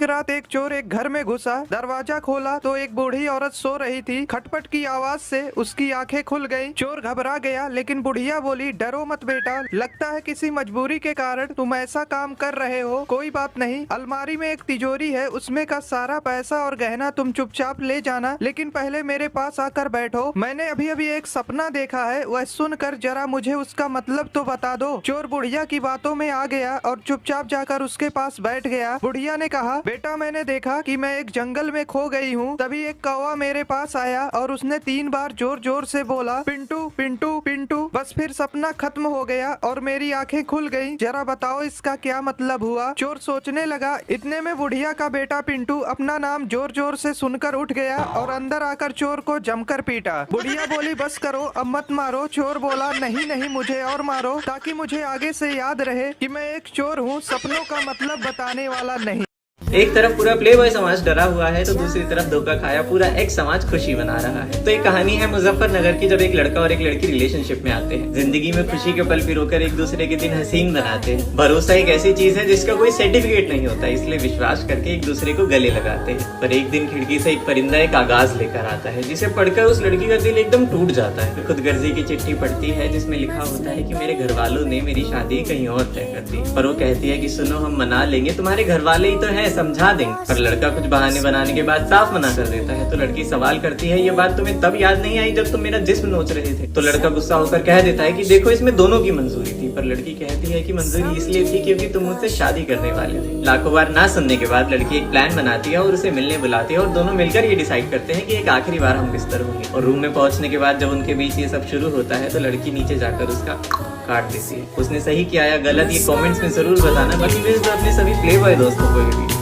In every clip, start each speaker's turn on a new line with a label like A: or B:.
A: रात एक चोर एक घर में घुसा, दरवाजा खोला तो एक बूढ़ी औरत सो रही थी। खटपट की आवाज से उसकी आंखें खुल गईं। चोर घबरा गया, लेकिन बुढ़िया बोली, डरो मत बेटा, लगता है किसी मजबूरी के कारण तुम ऐसा काम कर रहे हो। कोई बात नहीं, अलमारी में एक तिजोरी है, उसमें का सारा पैसा और गहना तुम चुपचाप ले जाना, लेकिन पहले मेरे पास आकर बैठो। मैंने अभी अभी एक सपना देखा है, वह सुनकर जरा मुझे उसका मतलब तो बता दो। चोर बुढ़िया की बातों में आ गया और चुपचाप जाकर उसके पास बैठ गया। बुढ़िया ने कहा, बेटा मैंने देखा कि मैं एक जंगल में खो गई हूँ। तभी एक कौवा मेरे पास आया और उसने 3 बार जोर जोर से बोला, पिंटू पिंटू पिंटू। बस फिर सपना खत्म हो गया और मेरी आंखें खुल गईं। जरा बताओ इसका क्या मतलब हुआ। चोर सोचने लगा। इतने में बुढ़िया का बेटा पिंटू अपना नाम जोर जोर से सुनकर उठ गया और अंदर आकर चोर को जमकर पीटा। बुढ़िया बोली, बस करो, अब मत मारो। चोर बोला, नहीं नहीं, मुझे और मारो, ताकि मुझे आगे से याद रहे कि मैं एक चोर हूँ, सपनों का मतलब बताने वाला नहीं।
B: एक तरफ पूरा प्ले बॉय समाज डरा हुआ है तो दूसरी तरफ धोखा खाया पूरा एक समाज खुशी मना रहा है। तो एक कहानी है मुजफ्फरनगर की, जब एक लड़का और एक लड़की रिलेशनशिप में आते हैं। जिंदगी में खुशी के पल पिरोकर एक दूसरे के दिन हसीन बनाते हैं। भरोसा एक ऐसी चीज है जिसका कोई सर्टिफिकेट नहीं होता, इसलिए विश्वास करके एक दूसरे को गले लगाते हैं। पर एक दिन खिड़की से एक परिंदा एक कागज लेकर आता है, जिसे पढ़कर उस लड़की का दिल एकदम टूट जाता है। खुदगर्जी की चिट्ठी पढ़ती है जिसमें लिखा होता है कि मेरे घर वालों ने मेरी शादी कहीं और तय कर दी। पर वो कहती है कि सुनो, हम मना लेंगे, तुम्हारे घर वाले ही तो है, समझा देंगे। पर लड़का कुछ बहाने बनाने के बाद साफ मना कर देता है। तो लड़की सवाल करती है, ये बात तुम्हें तब याद नहीं आई जब तुम मेरा जिस्म नोच रहे थे। तो लड़का गुस्सा होकर कह देता है कि देखो, इसमें दोनों की मंजूरी थी। पर लड़की कहती है कि मंजूरी इसलिए थी क्योंकि तुम मुझसे शादी करने वाले थे। लाखों बार ना सुनने के बाद लड़की एक प्लान बनाती है और उसे मिलने बुलाती है और दोनों मिलकर ये डिसाइड करते हैं कि एक आखिरी बार हम बिस्तर होंगे। और रूम में पहुंचने के बाद जब उनके बीच ये सब शुरू होता है तो लड़की नीचे जाकर उसका काट देती है। उसने सही किया या गलत ये कमेंट्स में जरूर बताना। बाकी वे तो अपने सभी प्ले बॉय दोस्तों को भी।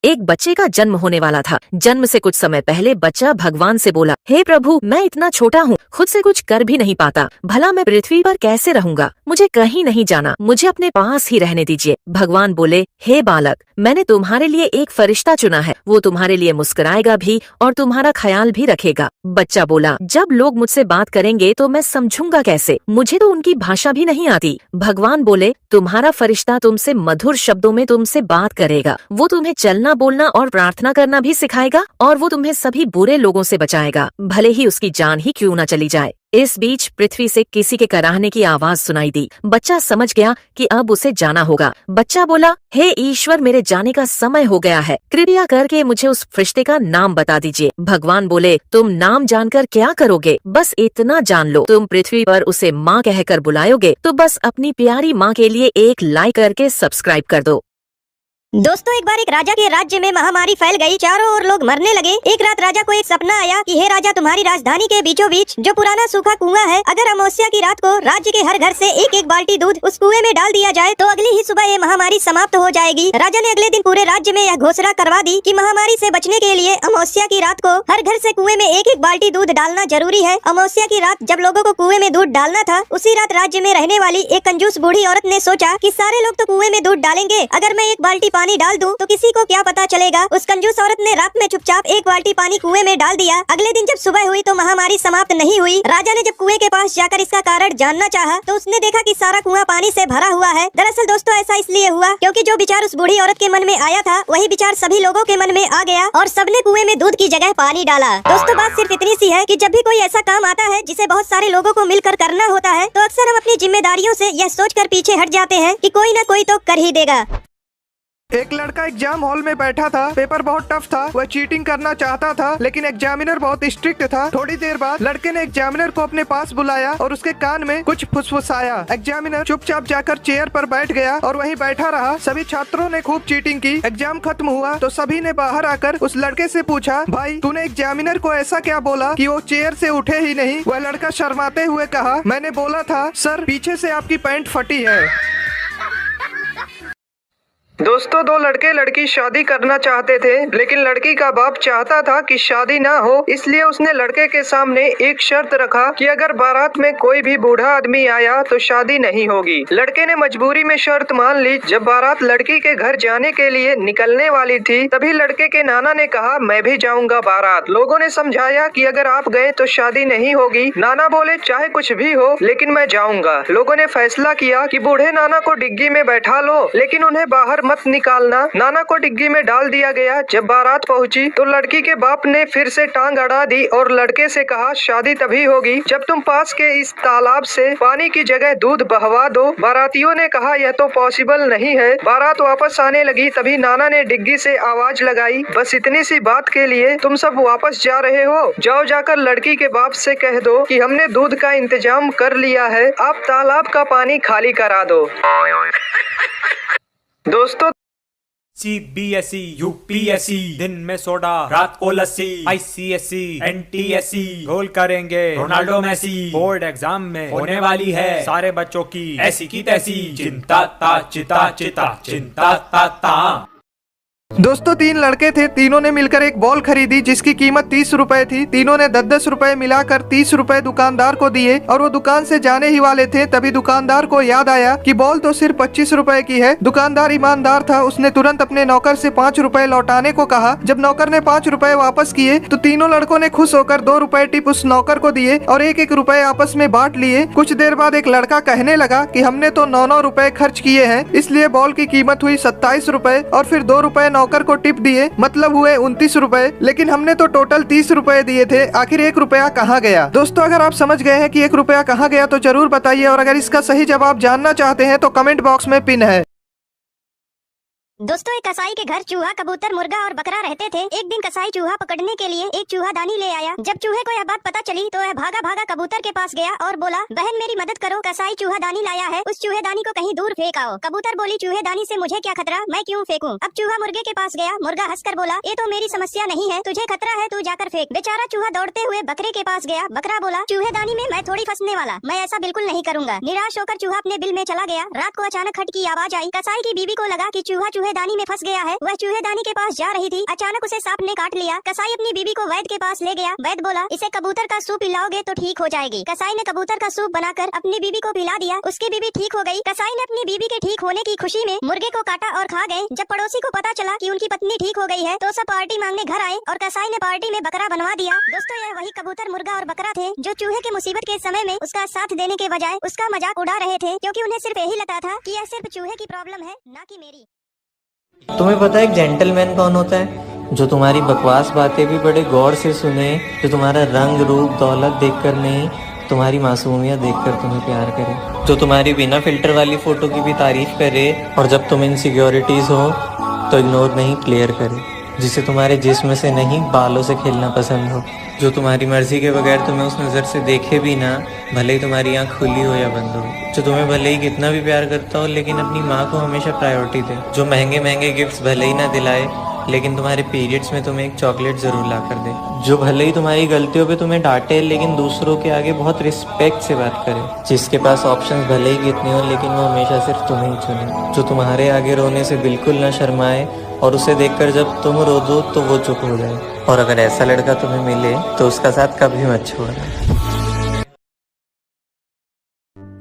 C: एक बच्चे का जन्म होने वाला था। जन्म से कुछ समय पहले बच्चा भगवान से बोला, हे प्रभु, मैं इतना छोटा हूँ, खुद से कुछ कर भी नहीं पाता, भला मैं पृथ्वी पर कैसे रहूंगा, मुझे कहीं नहीं जाना, मुझे अपने पास ही रहने दीजिए। भगवान बोले, हे बालक, मैंने तुम्हारे लिए एक फरिश्ता चुना है, वो तुम्हारे लिए मुस्कुराएगा भी और तुम्हारा ख्याल भी रखेगा। बच्चा बोला, जब लोग मुझसे बात करेंगे तो मैं समझूंगा कैसे, मुझे तो उनकी भाषा भी नहीं आती। भगवान बोले, तुम्हारा फरिश्ता तुमसे मधुर शब्दों में तुमसे बात करेगा, वो तुम्हें चलना बोलना और प्रार्थना करना भी सिखाएगा और वो तुम्हें सभी बुरे लोगों से बचाएगा, भले ही उसकी जान ही क्यों न चली जाए। इस बीच पृथ्वी से किसी के कराहने की आवाज सुनाई दी। बच्चा समझ गया कि अब उसे जाना होगा। बच्चा बोला, हे ईश्वर, मेरे जाने का समय हो गया है, कृपया करके मुझे उस फरिश्ते का नाम बता दीजिए। भगवान बोले, तुम नाम जानकर क्या करोगे, बस इतना जान लो, तुम पृथ्वी पर उसे माँ कहकर बुलाओगे तो बस अपनी प्यारी माँ के लिए एक लाइक करके सब्सक्राइब कर दो।
D: दोस्तों, एक बार एक राजा के राज्य में महामारी फैल गई, चारों ओर लोग मरने लगे। एक रात राजा को एक सपना आया कि हे राजा, तुम्हारी राजधानी के बीचों बीच जो पुराना सूखा कुआं है, अगर अमावस्या की रात को राज्य के हर घर से एक एक बाल्टी दूध उस कुएं में डाल दिया जाए तो अगली ही सुबह ये महामारी समाप्त हो जाएगी। राजा ने अगले दिन पूरे राज्य में यह घोषणा करवा दी कि महामारी से बचने के लिए अमावस्या की रात को हर घर से कुएं में एक एक बाल्टी दूध डालना जरूरी है। अमावस्या की रात जब लोगों को कुएं में दूध डालना था, उसी रात राज्य में रहने वाली एक कंजूस बूढ़ी औरत ने सोचा कि सारे लोग तो कुएं में दूध डालेंगे, अगर मैं एक बाल्टी पानी डाल दूं तो किसी को क्या पता चलेगा। उस कंजूस औरत ने रात में चुपचाप एक बाल्टी पानी कुएं में डाल दिया। अगले दिन जब सुबह हुई तो महामारी समाप्त नहीं हुई। राजा ने जब कुएं के पास जाकर इसका कारण जानना चाहा तो उसने देखा कि सारा कुआं पानी से भरा हुआ है। दरअसल दोस्तों, ऐसा इसलिए हुआ क्योंकि जो विचार उस बूढ़ी औरत के मन में आया था, वही विचार सभी लोगों के मन में आ गया और सबने कुएं में दूध की जगह पानी डाला। दोस्तों, बात सिर्फ इतनी सी है कि जब भी कोई ऐसा काम आता है जिसे बहुत सारे लोगों को मिलकर करना होता है, तो अक्सर हम अपनी जिम्मेदारियों से यह सोचकर पीछे हट जाते हैं कि कोई न कोई तो कर ही देगा।
A: एक लड़का एग्जाम हॉल में बैठा था। पेपर बहुत टफ था, वह चीटिंग करना चाहता था, लेकिन एग्जामिनर बहुत स्ट्रिक्ट था। थोड़ी देर बाद लड़के ने एग्जामिनर को अपने पास बुलाया और उसके कान में कुछ फुसफुसाया। एग्जामिनर चुपचाप जाकर चेयर पर बैठ गया और वहीं बैठा रहा। सभी छात्रों ने खूब चीटिंग की। एग्जाम खत्म हुआ तो सभी ने बाहर आकर उस लड़के से पूछा, भाई तूने एग्जामिनर को ऐसा क्या बोला कि वो चेयर से उठे ही नहीं। वह लड़का शर्माते हुए कहा, मैंने बोला था सर, पीछे से आपकी पैंट फटी है। दोस्तों, 2 लड़के लड़की शादी करना चाहते थे, लेकिन लड़की का बाप चाहता था कि शादी ना हो, इसलिए उसने लड़के के सामने एक शर्त रखा कि अगर बारात में कोई भी बूढ़ा आदमी आया तो शादी नहीं होगी। लड़के ने मजबूरी में शर्त मान ली। जब बारात लड़की के घर जाने के लिए निकलने वाली थी, तभी लड़के के नाना ने कहा, मैं भी जाऊंगा बारात। लोगों ने समझाया कि अगर आप गए तो शादी नहीं होगी। नाना बोले, चाहे कुछ भी हो, लेकिन मैं जाऊंगा। लोगों ने फैसला किया कि बूढ़े नाना को डिग्गी में बैठा लो, लेकिन उन्हें बाहर मत निकालना। नाना को डिग्गी में डाल दिया गया। जब बारात पहुंची तो लड़की के बाप ने फिर से टांग अड़ा दी और लड़के से कहा शादी तभी होगी जब तुम पास के इस तालाब से पानी की जगह दूध बहवा दो। बारातियों ने कहा यह तो पॉसिबल नहीं है। बारात वापस आने लगी तभी नाना ने डिग्गी से आवाज लगाई, बस इतनी सी बात के लिए तुम सब वापस जा रहे हो? जाओ जाकर लड़की के बाप से कह दो कि हमने दूध का इंतजाम कर लिया है, आप तालाब का पानी खाली करा दो। दोस्तों
E: CBSE, UPSC, दिन में सोडा रात को लस्सी, ICSE, NTSE गोल करेंगे रोनाल्डो मेसी। बोर्ड एग्जाम में होने वाली है सारे बच्चों की ऐसी की तैसी। चिंता ता चिता चिता चिंता ता ता।
A: दोस्तों 3 लड़के थे, तीनों ने मिलकर एक बॉल खरीदी जिसकी कीमत 30 रुपए थी। तीनों ने 10-10 रुपए मिलाकर 30 रुपए दुकानदार को दिए और वो दुकान से जाने ही वाले थे तभी दुकानदार को याद आया कि बॉल तो सिर्फ 25 रुपए की है। दुकानदार ईमानदार था, उसने तुरंत अपने नौकर से 5 रुपए लौटाने को कहा। जब नौकर ने 5 रुपए वापस किए तो तीनों लड़कों ने खुश होकर 2 रुपए टिप उस नौकर को दिए और 1-1 रुपए आपस में बांट लिए। कुछ देर बाद एक लड़का कहने लगा कि हमने तो 9-9 रुपए खर्च किए हैं, इसलिए बॉल की कीमत हुई 27 रुपए और फिर 2 रुपए नौकर को टिप दिए, मतलब हुए 29 रुपए। लेकिन हमने तो टोटल 30 रुपए दिए थे, आखिर 1 रुपया कहाँ गया? दोस्तों अगर आप समझ गए हैं कि 1 रुपया कहाँ गया तो जरूर बताइए और अगर इसका सही जवाब जानना चाहते हैं तो कमेंट बॉक्स में पिन है।
D: दोस्तों एक कसाई के घर चूहा, कबूतर, मुर्गा और बकरा रहते थे। एक दिन कसाई चूहा पकड़ने के लिए एक चूहादानी ले आया। जब चूहे को यह बात पता चली तो वह भागा भागा कबूतर के पास गया और बोला, बहन मेरी मदद करो, कसाई चूहादानी लाया है, उस चूहेदानी को कहीं दूर फेंक आओ। कबूतर बोली, चूहेदानी से मुझे क्या खतरा, मैं क्यों फेंकूं? अब चूहा मुर्गे के पास गया। मुर्गा हंसकर बोला, ये तो मेरी समस्या नहीं है, तुझे खतरा है, तू जाकर फेंक। बेचारा चूहा दौड़ते हुए बकरे के पास गया। बकरा बोला, चूहेदानी में मैं थोड़ी फंसने वाला, मैं ऐसा बिल्कुल नहीं करूंगा। निराश होकर चूहा अपने बिल में चला गया। रात को अचानक खट की आवाज आई। कसाई की बीवी को लगा कि चूहा चूहेदानी में फंस गया है। वह चूहेदानी के पास जा रही थी, अचानक उसे सांप ने काट लिया। कसाई अपनी बीवी को वैद्य के पास ले गया। वैद्य बोला, इसे कबूतर का सूप पिलाओगे तो ठीक हो जाएगी। कसाई ने कबूतर का सूप बनाकर अपनी बीवी को पिला दिया, उसकी बीवी ठीक हो गई। कसाई ने अपनी बीवी के ठीक होने की खुशी में मुर्गे को काटा और खा गए। जब पड़ोसी को पता चला कि उनकी पत्नी ठीक हो गई है तो सब पार्टी मांगने घर आए और कसाई ने पार्टी में बकरा बनवा दिया। दोस्तों यह वही कबूतर, मुर्गा और बकरा थे जो चूहे के मुसीबत के समय में उसका साथ देने के बजाय उसका मजाक उड़ा रहे थे, क्योंकि उन्हें सिर्फ यही लगता था कि यह सिर्फ चूहे की प्रॉब्लम है, ना कि मेरी।
B: तुम्हें पता है एक जेंटलमैन कौन होता है? जो तुम्हारी बकवास बातें भी बड़े गौर से सुने, जो तुम्हारा रंग रूप दौलत देखकर नहीं, तुम्हारी मासूमियत देखकर तुम्हें प्यार करे, जो तुम्हारी बिना फिल्टर वाली फोटो की भी तारीफ करे और जब तुम इनसिक्योरिटीज हो तो इग्नोर नहीं क्लियर करे, जिसे तुम्हारे जिस्म से नहीं बालों से खेलना पसंद हो, जो तुम्हारी मर्जी के बगैर तुम्हें उस नज़र से देखे भी ना, भले ही तुम्हारी आँख खुली हो या बंद हो, जो तुम्हें भले ही कितना भी प्यार करता हो लेकिन अपनी माँ को हमेशा प्रायोरिटी दे, जो महंगे महंगे गिफ्ट्स भले ही ना दिलाए लेकिन तुम्हारे पीरियड्स में तुम्हें एक चॉकलेट जरूर ला कर दे, जो भले ही तुम्हारी गलतियों पे तुम्हें डांटे लेकिन दूसरों के आगे बहुत रिस्पेक्ट से बात करे, जिसके पास ऑप्शंस भले ही कितने हो लेकिन वो हमेशा सिर्फ तुम्हें ही चुने, जो तुम्हारे आगे रोने से बिल्कुल ना शर्माए और उसे देखकर जब तुम रो दो तो वो चुप हो जाए। और अगर ऐसा लड़का तुम्हें मिले तो उसका साथ कभी मत छोड़ना।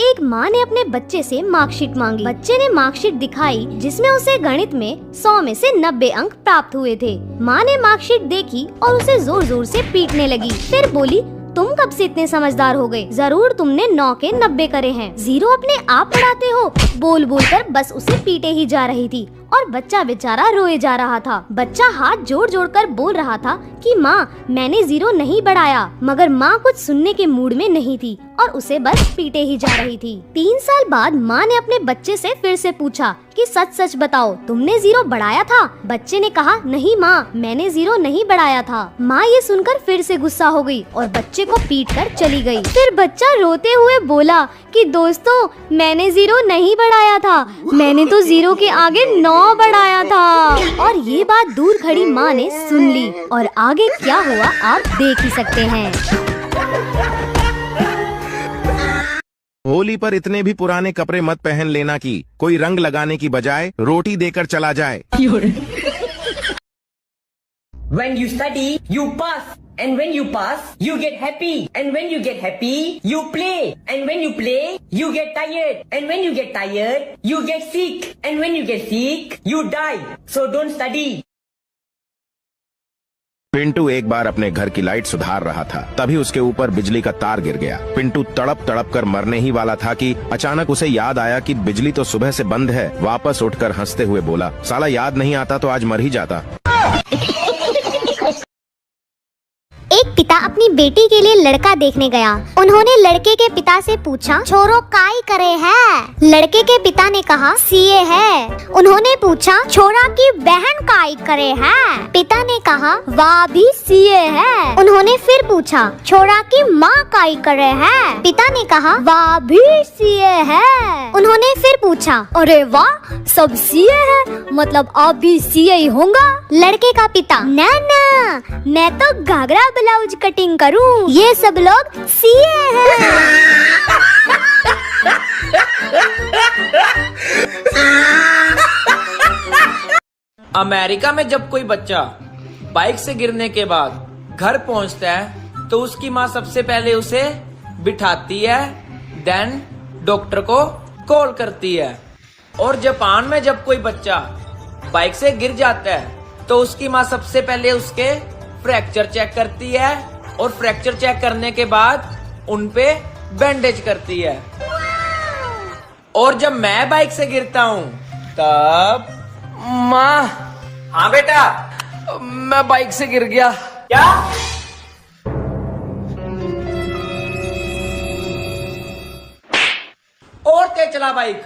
F: एक माँ ने अपने बच्चे से मार्कशीट मांगी। बच्चे ने मार्कशीट दिखाई जिसमें उसे गणित में 100 में से 90 अंक प्राप्त हुए थे। माँ ने मार्कशीट देखी और उसे जोर जोर से पीटने लगी। फिर बोली, तुम कब से इतने समझदार हो गए? जरूर तुमने 9 के 90 करे हैं। 0 अपने आप पढ़ाते हो। बोल बोल कर बस उसे पीटे ही जा रही थी और बच्चा बेचारा रोए जा रहा था। बच्चा हाथ जोड़ जोड़ कर बोल रहा था कि माँ मैंने 0 नहीं बढ़ाया, मगर माँ कुछ सुनने के मूड में नहीं थी और उसे बस पीटे ही जा रही थी। 3 साल बाद माँ ने अपने बच्चे से फिर से पूछा कि सच सच बताओ, तुमने 0 बढ़ाया था? बच्चे ने कहा, नहीं माँ, मैंने 0 नहीं बढ़ाया था। माँ ये सुनकर फिर से गुस्सा हो गई और बच्चे को पीट कर चली गई। फिर बच्चा रोते हुए बोला कि दोस्तों, मैंने 0 नहीं बढ़ाया था, मैंने तो 0 के आगे 9 बढ़ाया था। और ये बात दूर खड़ी माँ ने सुन ली और आगे क्या हुआ आप देख ही सकते हैं।
G: होली पर इतने भी पुराने कपड़े मत पहन लेना कि कोई रंग लगाने की बजाय रोटी देकर चला जाए।
H: When you study, you pass. And when you pass, you get happy. And when you get happy, you play. And when you play, you get tired. And when you get tired, you get sick. And when you get sick, you die. So don't study.
G: Pintu एक बार अपने घर की light सुधार रहा था, तभी उसके ऊपर बिजली का तार गिर गया। पिंटू तड़प तड़प कर मरने ही वाला था कि अचानक उसे याद आया कि बिजली तो सुबह से बंद है। वापस उठकर हंसते हुए बोला, साला याद नहीं आता तो आज मर ही जाता।
F: एक पिता अपनी बेटी के लिए लड़का देखने गया। उन्होंने लड़के के पिता से पूछा, छोरो काई करे है? लड़के के पिता ने कहा, सीए है। उन्होंने पूछा, छोरा की बहन काई करे है? पिता ने कहा, वाह भी सीए है। उन्होंने फिर पूछा, छोरा की माँ काई करे है? पिता ने कहा, वाह भी सीए है। उन्होंने फिर पूछा, अरे वाह, सब सीए है, मतलब आप भी सीए ही होगा? लड़के का पिता, ना ना, मैं तो घाघरा ब्लाउज कटिंग करूं, ये सब लोग सीए हैं।
I: अमेरिका में जब कोई बच्चा बाइक से गिरने के बाद घर पहुंचता है तो उसकी माँ सबसे पहले उसे बिठाती है, देन डॉक्टर को कॉल करती है। और जापान में जब कोई बच्चा बाइक से गिर जाता है तो उसकी माँ सबसे पहले उसके फ्रैक्चर चेक करती है और फ्रैक्चर चेक करने के बाद उनपे बैंडेज करती है। और जब मैं बाइक से गिरता हूँ तब माँ, हाँ बेटा, मैं बाइक से गिर गया। क्या? और तेज चला बाइक।